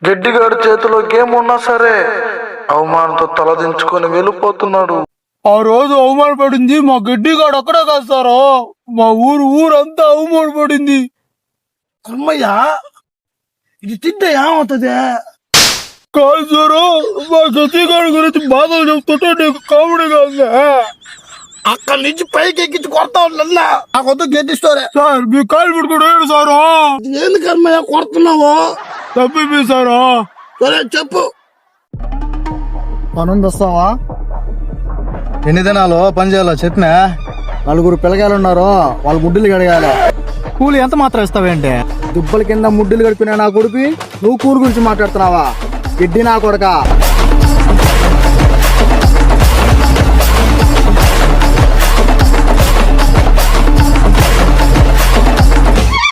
గడ్డిగాడి చేతిలో గేమ్ ఉన్నా సరే అవమానంతో తలదించుకొని వెళ్ళిపోతున్నాడు. ఆ రోజు అవమానపడింది మా గడ్డిగాడు అక్కడే కాస్తారో, మా ఊరంతా అవమానపడింది. అమ్మయ్యా, ఇది తింటే ఏమవుతుంది? కాదు సారు, మా గడ్డిగాడి గురించి బాధలు చెప్తుంటే నీకు కామెడీగా ఉందా? అక్కడి నుంచి పైకి ఎక్కించి కొడతా ఉన్నా నాకొద్దు గడ్డి స్టోరే. సార్ మీ కాలు పెట్టుకుంటే సారు. ఎందుకమ్మయ్యా కొడుతున్నావు? తప్పిపోయి సారు. సరే చెప్పు. పనుంది, వస్తావా? ఎన్ని దినాలు పని చేయాలో చెప్పినా. 4 పిల్లగాలు ఉన్నారు, వాళ్ళ ముడ్డులు గడగాలి. కూలి ఎంత మాత్రం ఇస్తావేంటి? దుబ్బల కింద ముడ్డులు గడిపినా నా కొడుకు, నువ్వు కూలి గురించి మాట్లాడుతున్నావా? గిడ్డి నా కొడక.